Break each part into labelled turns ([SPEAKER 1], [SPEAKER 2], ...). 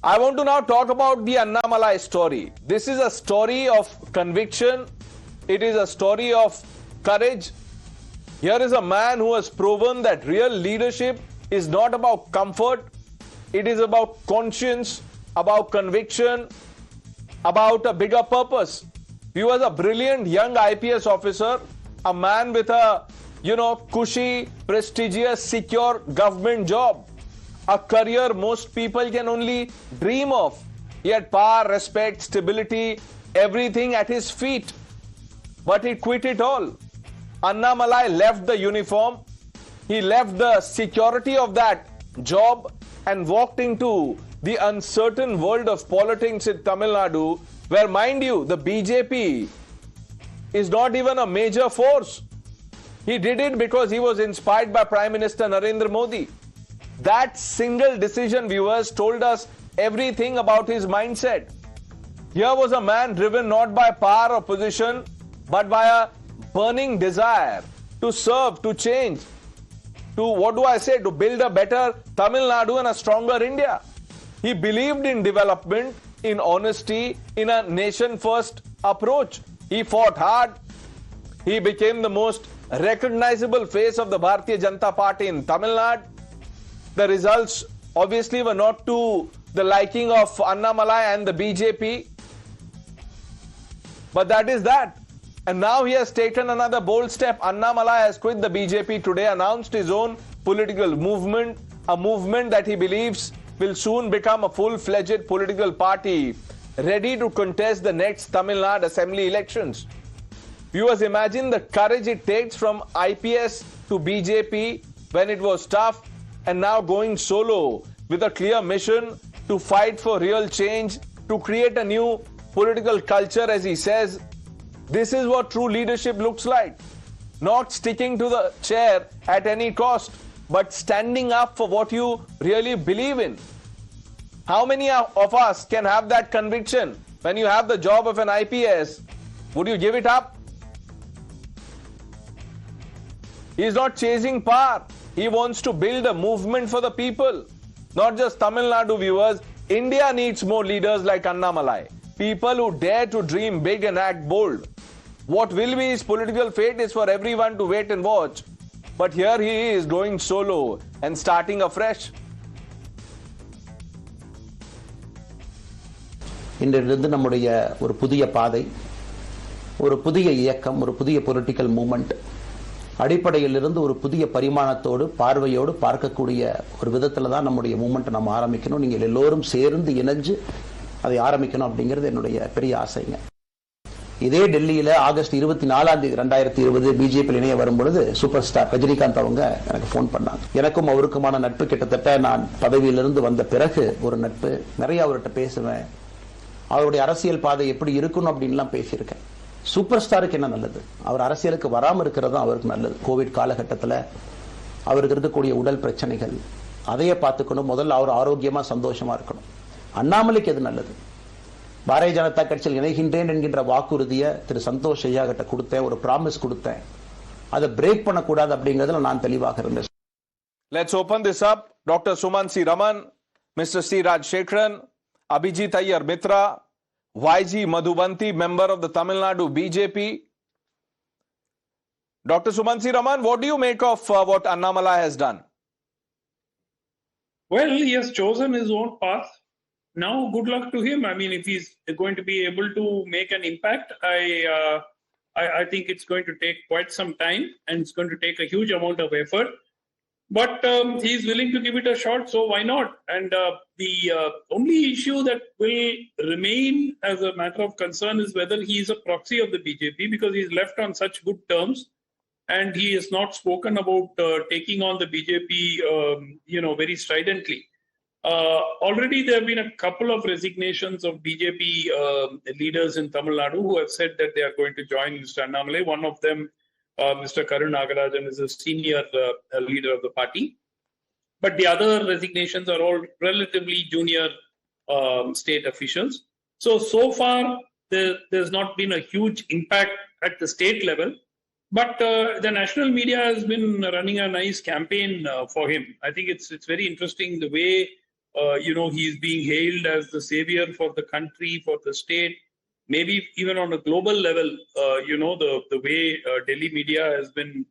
[SPEAKER 1] I want to now talk about the Annamalai story. This is a story of conviction. It is a story of courage. Here is a man who has proven that real leadership is not about comfort. It is about conscience, about conviction, about a bigger purpose. He was a brilliant young IPS officer, a man with a, cushy, prestigious, secure government job. A career most people can only dream of. He had power, respect, stability, everything at his feet. But he quit it all. Annamalai left the uniform. He left the security of that job and walked into the uncertain world of politics in Tamil Nadu, where, mind you, the BJP is not even a major force. He did it because he was inspired by Prime Minister Narendra Modi. That single decision, viewers, told us everything about his mindset. Here was a man driven not by power or position, but by a burning desire to serve, to change, to build a better Tamil Nadu and a stronger India. He believed in development, in honesty, in a nation-first approach. He fought hard. He became the most recognizable face of the Bharatiya Janata Party in Tamil Nadu. The results obviously were not to the liking of Annamalai and the BJP. But that is that. And now he has taken another bold step. Annamalai has quit the BJP today, announced his own political movement, a movement that he believes will soon become a full-fledged political party, ready to contest the next Tamil Nadu Assembly elections. Viewers, imagine the courage it takes from IPS to BJP when it was tough, and now going solo with a clear mission to fight for real change, to create a new political culture, as he says. This is what true leadership looks like. Not sticking to the chair at any cost, but standing up for what you really believe in. How many of us can have that conviction? When you have the job of an IPS, would you give it up? He is not chasing power. He wants to build a movement for the people. Not just Tamil Nadu, viewers. India needs more leaders like Annamalai. People who dare to dream big and act bold. What will be his political fate is for everyone to wait and watch. But here he is going solo and starting afresh.
[SPEAKER 2] இன்றிலிருந்து நம்முடைய ஒரு புதிய பாதை, ஒரு புதிய இயக்கம், ஒரு புதிய பொலிட்டிக்கல் மூவ்மெண்ட் அடிப்படையிலிருந்து ஒரு புதிய பரிமாணத்தோடு பார்வையோடு பார்க்கக்கூடிய ஒரு விதத்தில் தான் நம்முடைய மூவ்மெண்ட்டை நம்ம ஆரம்பிக்கணும். நீங்கள் எல்லோரும் சேர்ந்து இணைஞ்சு அதை ஆரம்பிக்கணும் அப்படிங்கிறது என்னுடைய பெரிய ஆசைங்க. இதே டெல்லியில் ஆகஸ்ட் 24 2020 பிஜேபி இணைய வரும்பொழுது சூப்பர் ஸ்டார் ரஜினிகாந்த் அவங்க எனக்கு ஃபோன் பண்ணாங்க. எனக்கும் அவருக்குமான நட்பு கிட்டத்தட்ட நான் பதவியிலிருந்து வந்த பிறகு ஒரு நட்பு. நிறைய அவர்கிட்ட பேசுவேன். அவருடைய அரசியல் பாதை எப்படி இருக்கணும் அப்படின்லாம் பேசியிருக்கேன். சூப்பர் ஸ்டாருக்கு என்ன நல்லது? அவர் அரசியலுக்கு வராமல் இருக்கிறது தான் அவருக்கு நல்லது. கோவிட் காலகட்டத்தில் அவருக்கு இருக்கக்கூடிய உடல் பிரச்சனைகள், அதையே பார்த்துக்கணும். முதல்ல அவர் ஆரோக்கியமாக சந்தோஷமாக இருக்கணும். அண்ணாமலைக்கு எது நல்லது? பாரதிய ஜனதா கட்சியில் இணைகின்றேன் என்கின்ற வாக்குறுதியை திரு சந்தோஷ் ஐயா கிட்ட கொடுத்தேன், ஒரு ப்ராமிஸ் கொடுத்தேன். அதை பிரேக் பண்ணக்கூடாது அப்படிங்கிறதுல நான் தெளிவாக இருந்தேன்.
[SPEAKER 1] Let's open this up. Dr. Suman C. Raman, Mr. C. Rajshekharan, Abhijit Iyer Mitra, YG Madhubanti, member of the Tamil Nadu BJP. Dr. Suman C. Raman, what do you make of what Annamalai has done?
[SPEAKER 3] Well, he has chosen his own path. Now, good luck to him. I mean, if he's going to be able to make an impact, I think it's going to take quite some time and it's going to take a huge amount of effort. But he's willing to give it a shot, so why not? And the only issue that will remain as a matter of concern is whether he is a proxy of the BJP, because he's left on such good terms and he has not spoken about taking on the BJP, very stridently. Already there have been a couple of resignations of BJP leaders in Tamil Nadu who have said that they are going to join Mr. Annamalai. One of them, Mr. Karun Nagarajan, is a senior leader of the party. But the other resignations are all relatively junior state officials. So far, there's not been a huge impact at the state level. But the national media has been running a nice campaign for him. I think it's very interesting the way He's being hailed as the savior for the country, for the state. Maybe even on a global level, the way Delhi media has been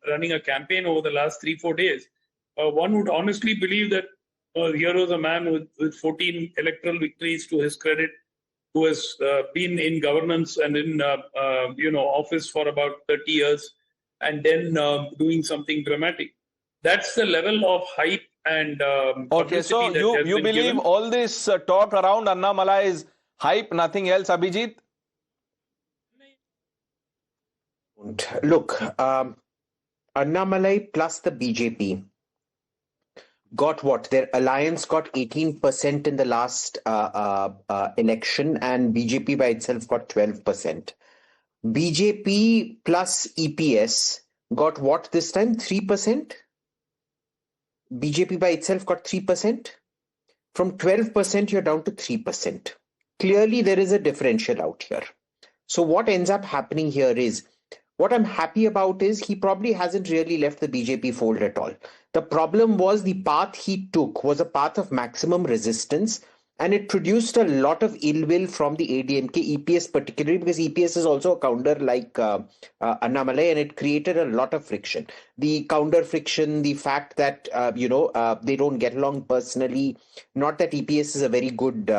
[SPEAKER 3] running a campaign over the last 3-4 days, one would honestly believe that here was a man with 14 electoral victories to his credit, who has been in governance and in office for about 30 years, and then doing something dramatic. That's the level of hype and
[SPEAKER 1] okay, so you believe
[SPEAKER 3] given.
[SPEAKER 1] all this talk around Annamalai is hype, nothing else, Abhijit?
[SPEAKER 4] Look, Annamalai plus the BJP got what? Their alliance got 18% in the last election, and BJP by itself got 12%. BJP plus EPS got what this time? 3%? BJP by itself got 3%. From 12%, you're down to 3%. Clearly, there is a differential out here. So what ends up happening here is, what I'm happy about is he probably hasn't really left the BJP fold at all. The problem was the path he took was a path of maximum resistance, and it produced a lot of ill will from the ADMK, EPS particularly, because EPS is also a counter like Annamalai, and it created a lot of friction. The counter friction, the fact that, they don't get along personally, not that EPS is a very good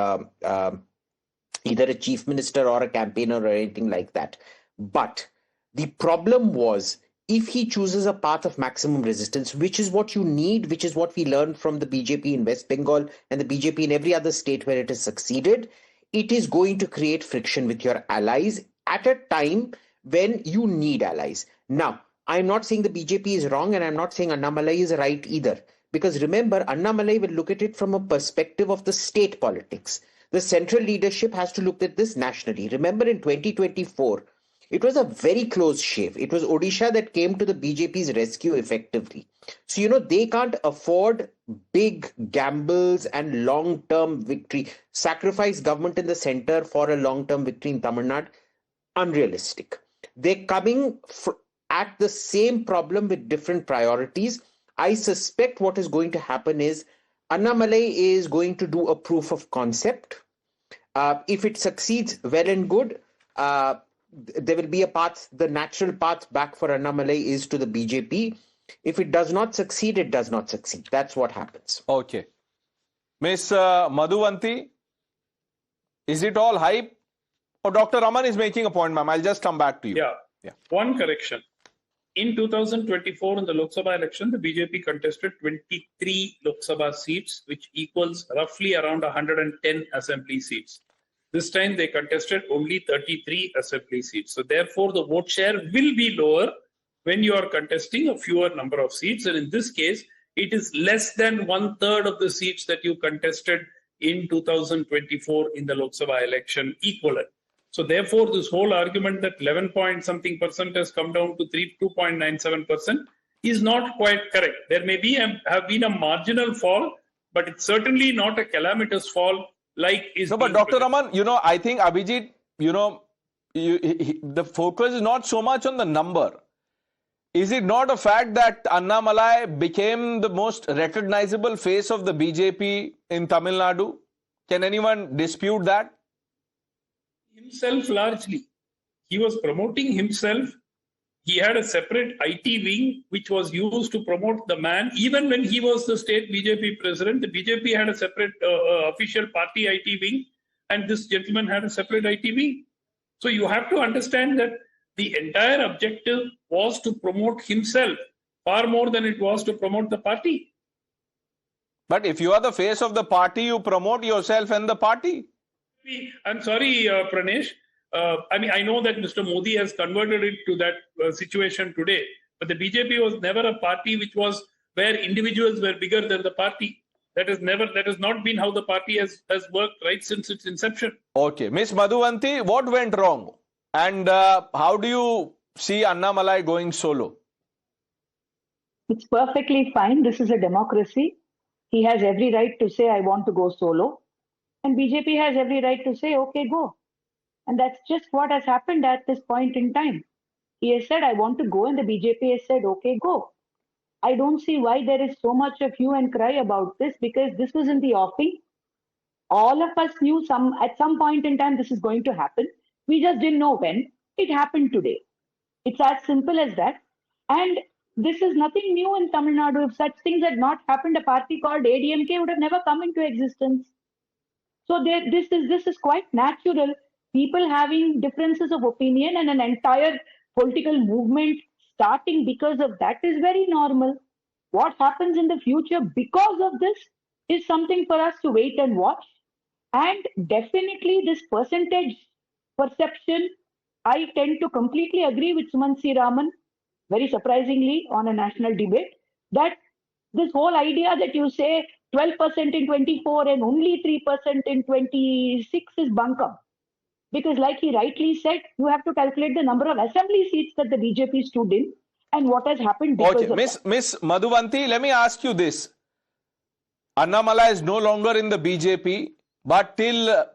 [SPEAKER 4] either a chief minister or a campaigner or anything like that. But the problem was, if he chooses a path of maximum resistance, which is what you need, which is what we learned from the BJP in West Bengal and the BJP in every other state where it has succeeded, it is going to create friction with your allies at a time when you need allies. Now, I'm not saying the BJP is wrong, and I'm not saying Annamalai is right either. Because remember, Annamalai will look at it from a perspective of the state politics. The central leadership has to look at this nationally. Remember, in 2024, it was a very close shave. It was Odisha that came to the BJP's rescue effectively. So, they can't afford big gambles and long-term victory. Sacrifice government in the center for a long-term victory in Tamil Nadu. Unrealistic. They're coming at the same problem with different priorities. I suspect what is going to happen is Annamalai is going to do a proof of concept. If it succeeds, well and good. There will be a path, the natural path back for Annamalai is to the BJP. If it does not succeed, it does not succeed. That's what happens.
[SPEAKER 1] Okay. Miss Madhuvanti, is it all hype? Or Dr. Raman is making a point, ma'am. I'll just come back to you.
[SPEAKER 3] Yeah. One correction. In 2024, in the Lok Sabha election, the BJP contested 23 Lok Sabha seats, which equals roughly around 110 assembly seats. This time they contested only 33 assembly seats. So therefore, the vote share will be lower when you are contesting a fewer number of seats. And in this case, it is less than 1/3 of the seats that you contested in 2024 in the Lok Sabha election equivalent. So therefore, this whole argument that 11 point something percent has come down to 2.97% is not quite correct. There may be have been a marginal fall, but it's certainly not a calamitous fall like is.
[SPEAKER 1] No, but Dr. Raman, I think Abhijit, the focus is not so much on the number. Is it not a fact that Annamalai became the most recognizable face of the BJP in Tamil Nadu? Can anyone dispute that?
[SPEAKER 3] Himself largely. He was promoting himself. He had a separate IT wing which was used to promote the man. Even when he was the state BJP president, the BJP had a separate official party IT wing, and this gentleman had a separate IT wing. So you have to understand that the entire objective was to promote himself far more than it was to promote the party.
[SPEAKER 1] But if you are the face of the party, you promote yourself and the party.
[SPEAKER 3] I'm sorry, Pranesh. I know that Mr. Modi has converted it to that situation today, but the BJP was never a party which was where individuals were bigger than the party. That has not been how the party has worked right since its inception.
[SPEAKER 1] Okay. Miss Madhuvanti, what went wrong? And how do you see Annamalai going solo?
[SPEAKER 5] It's perfectly fine. This is a democracy. He has every right to say, I want to go solo. And BJP has every right to say, okay, go. And that's just what has happened at this point in time. He has said, I want to go, and the BJP has said, okay, go. I don't see why there is so much of hue and cry about this, because this was in the offing. All of us knew at some point in time this is going to happen. We just didn't know when. It happened today. It's as simple as that. And this is nothing new in Tamil Nadu. If such things had not happened, a party called ADMK would have never come into existence. So this is quite natural. People having differences of opinion and an entire political movement starting because of that is very normal. What happens in the future because of this is something for us to wait and watch. And definitely this percentage perception, I tend to completely agree with Sumant C. Raman, very surprisingly, on a national debate, that this whole idea that you say 12% in 24 and only 3% in 26 is bunkum. Because like he rightly said, you have to calculate the number of assembly seats that the BJP stood in and what has happened because of that.
[SPEAKER 1] Miss Madhuvanti, let me ask you this. Annamalai is no longer in the BJP, but till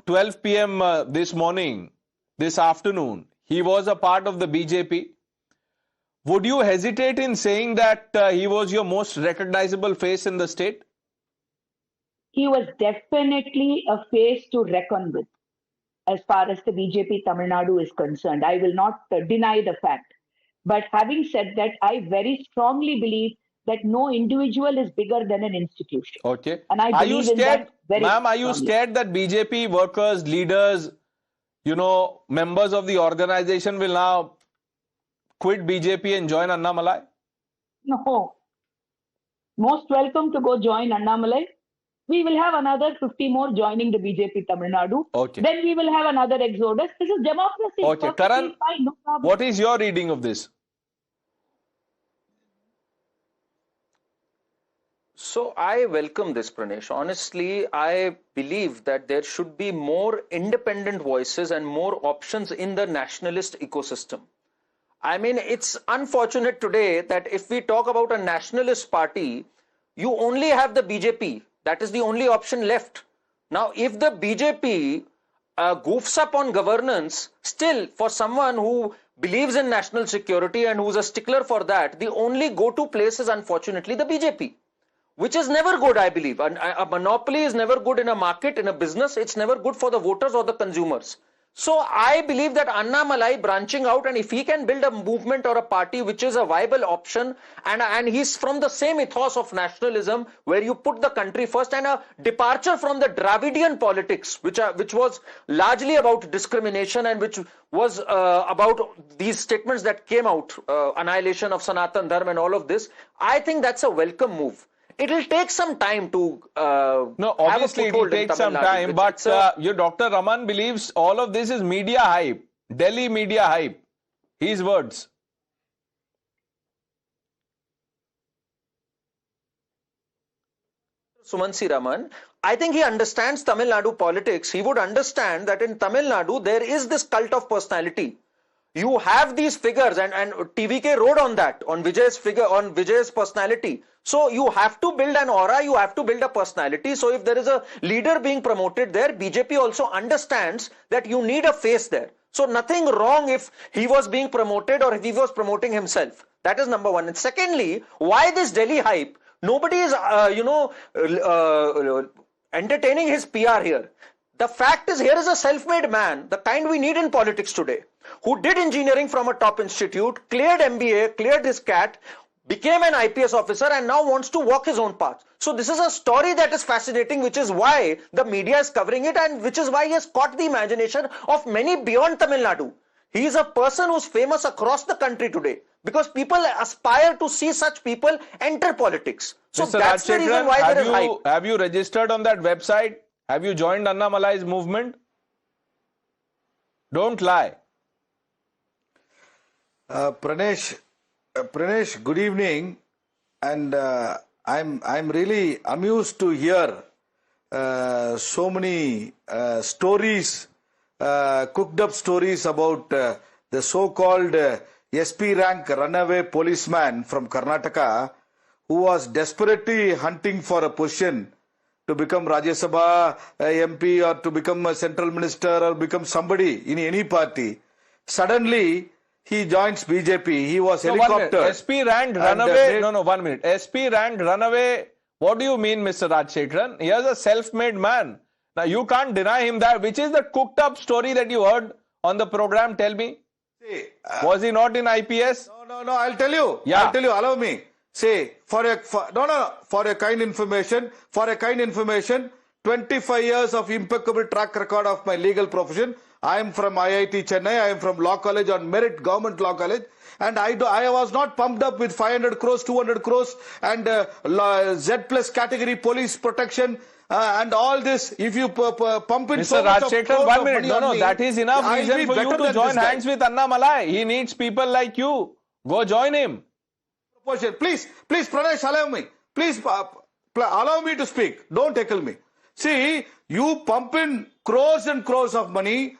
[SPEAKER 1] 12 p.m. This morning, this afternoon, he was a part of the BJP. Would you hesitate in saying that he was your most recognizable face in the state?
[SPEAKER 5] He was definitely a face to reckon with as far as the BJP Tamil Nadu is concerned. I will not deny the fact. But having said that, I very strongly believe that no individual is bigger than an institution.
[SPEAKER 1] Okay.
[SPEAKER 5] And I believe in that very
[SPEAKER 1] Ma'am, are you scared that BJP workers, leaders, members of the organization will now quit BJP and join Annamalai?
[SPEAKER 5] No. Most welcome to go join Annamalai. We will have another 50 more joining the BJP Tamil Nadu.
[SPEAKER 1] Okay.
[SPEAKER 5] Then we will have another exodus. This is democracy.
[SPEAKER 1] Okay. Karan,
[SPEAKER 5] fine, no problem.
[SPEAKER 1] What is your reading of this?
[SPEAKER 6] So I welcome this, Pranesh. Honestly, I believe that there should be more independent voices and more options in the nationalist ecosystem. I mean, it's unfortunate today that if we talk about a nationalist party, you only have the BJP. That is the only option left. Now, if the BJP goofs up on governance, still for someone who believes in national security and who's a stickler for that, the only go-to place is unfortunately the BJP, which is never good, I believe. A monopoly is never good in a market, in a business. It's never good for the voters or the consumers. So I believe that Annamalai branching out, and if he can build a movement or a party which is a viable option, and he's from the same ethos of nationalism where you put the country first, and a departure from the Dravidian politics, which was largely about discrimination and which was about these statements that came out, annihilation of Sanatan Dharma and all of this. I think that's a welcome move. It'll take some time to
[SPEAKER 1] no, obviously it will take some time, but your Dr. Raman believes all of this is media hype, Delhi media hype. His words.
[SPEAKER 6] Sumant C. Raman, I think he understands Tamil Nadu politics. He would understand that in Tamil Nadu there is this cult of personality. You have these figures, and TVK rode on that, on Vijay's figure, on Vijay's personality. So you have to build an aura, you have to build a personality. So if there is a leader being promoted there, BJP also understands that you need a face there. So nothing wrong if he was being promoted or if he was promoting himself. That is number one. And secondly, why this Delhi hype? Nobody is, entertaining his PR here. The fact is, here is a self-made man, the kind we need in politics today, who did engineering from a top institute, cleared MBA, cleared his CAT, became an IPS officer, and now wants to walk his own path. So this is a story that is fascinating, which is why the media is covering it, and which is why he has caught the imagination of many beyond Tamil Nadu. He is a person who's famous across the country today because people aspire to see such people enter politics. So
[SPEAKER 1] Mr.
[SPEAKER 6] that's the reason why there is hype.
[SPEAKER 1] Have you registered on that website? Have you joined Annamalai's movement? Don't lie.
[SPEAKER 7] Pranesh, good evening, and I'm really amused to hear so many stories, cooked up stories about the so-called SP rank runaway policeman from Karnataka who was desperately hunting for a position to become Rajya Sabha MP or to become a central minister or become somebody in any party. Suddenly, he joins BJP. He was
[SPEAKER 1] No, 1 minute.
[SPEAKER 7] helicoptered.
[SPEAKER 1] SP Rand run away. No, 1 minute. SP Rand run away. What do you mean, Mr. Rajshekharan? He is a self-made man. Now, you can't deny him that. Which is the cooked-up story that you heard on the program? Tell me.
[SPEAKER 7] See,
[SPEAKER 1] Was he not in IPS?
[SPEAKER 7] No, I'll tell you.
[SPEAKER 1] Yeah.
[SPEAKER 7] I'll tell you. Allow me. Say, for a kind information, 25 years of impeccable track record of my legal profession. I am from IIT Chennai. I am from Law College on merit, government law college. And I was not pumped up with 500 crores, 200 crores and Z plus category police protection and all this. If you pump in
[SPEAKER 1] Mr.
[SPEAKER 7] so much of
[SPEAKER 1] Rajshekharan,
[SPEAKER 7] crores
[SPEAKER 1] 1
[SPEAKER 7] of
[SPEAKER 1] minute.
[SPEAKER 7] money
[SPEAKER 1] No,
[SPEAKER 7] on
[SPEAKER 1] no,
[SPEAKER 7] me,
[SPEAKER 1] that is enough
[SPEAKER 7] I'll
[SPEAKER 1] reason
[SPEAKER 7] be
[SPEAKER 1] for you
[SPEAKER 7] better
[SPEAKER 1] to
[SPEAKER 7] than
[SPEAKER 1] join
[SPEAKER 7] this guy.
[SPEAKER 1] hands with Annamalai. He needs people like you. Go join him.
[SPEAKER 7] Please, Pranesh, allow me. Please allow me to speak. Don't tackle me. See, you pump in crores and crores of money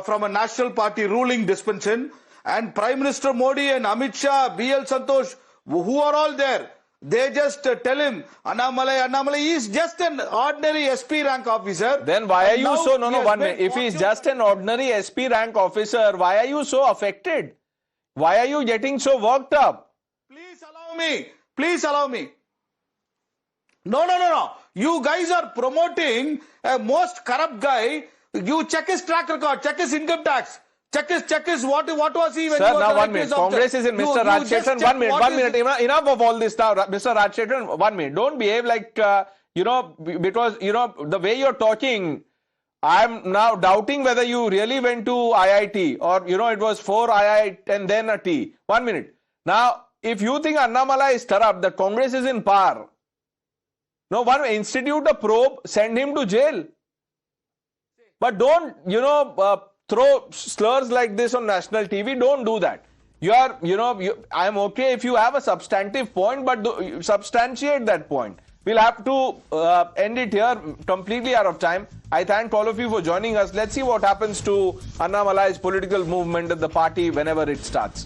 [SPEAKER 7] from a national party ruling dispensation, and Prime Minister Modi and Amit Shah, BL Santosh, who are all there, they just tell him, Annamalai is just an ordinary SP rank officer.
[SPEAKER 1] Then why are
[SPEAKER 7] And
[SPEAKER 1] you
[SPEAKER 7] now
[SPEAKER 1] so, no,
[SPEAKER 7] he
[SPEAKER 1] no,
[SPEAKER 7] has
[SPEAKER 1] 1
[SPEAKER 7] been
[SPEAKER 1] minute. If he is
[SPEAKER 7] fortunate-
[SPEAKER 1] just an ordinary SP rank officer, why are you so affected? Why are you getting so worked up?
[SPEAKER 7] Please allow me. Please allow me. No. You guys are promoting a most corrupt guy. You check his track record, check his income tax, check his what was he when
[SPEAKER 1] Sir,
[SPEAKER 7] he was
[SPEAKER 1] now
[SPEAKER 7] an
[SPEAKER 1] 1
[SPEAKER 7] IPS
[SPEAKER 1] minute.
[SPEAKER 7] officer.
[SPEAKER 1] Congress is in
[SPEAKER 7] You-
[SPEAKER 1] Mr.
[SPEAKER 7] you just
[SPEAKER 1] Rajshekharan.
[SPEAKER 7] check
[SPEAKER 1] 1 minute,
[SPEAKER 7] what
[SPEAKER 1] 1
[SPEAKER 7] is-
[SPEAKER 1] minute. Enough of all this now. Mr. Rajshekharan, 1 minute. Don't behave like, because, the way you're talking, I'm now doubting whether you really went to IIT or, it was 4 IIT and then a T. 1 minute. Now, if you think Annamalai is corrupt, the Congress is in power. No, one institute a probe, send him to jail. But don't, throw slurs like this on national TV. Don't do that. I'm okay if you have a substantive point, but substantiate that point. We'll have to end it here, completely out of time. I thank all of you for joining us. Let's see what happens to Annamalai's political movement at the party whenever it starts.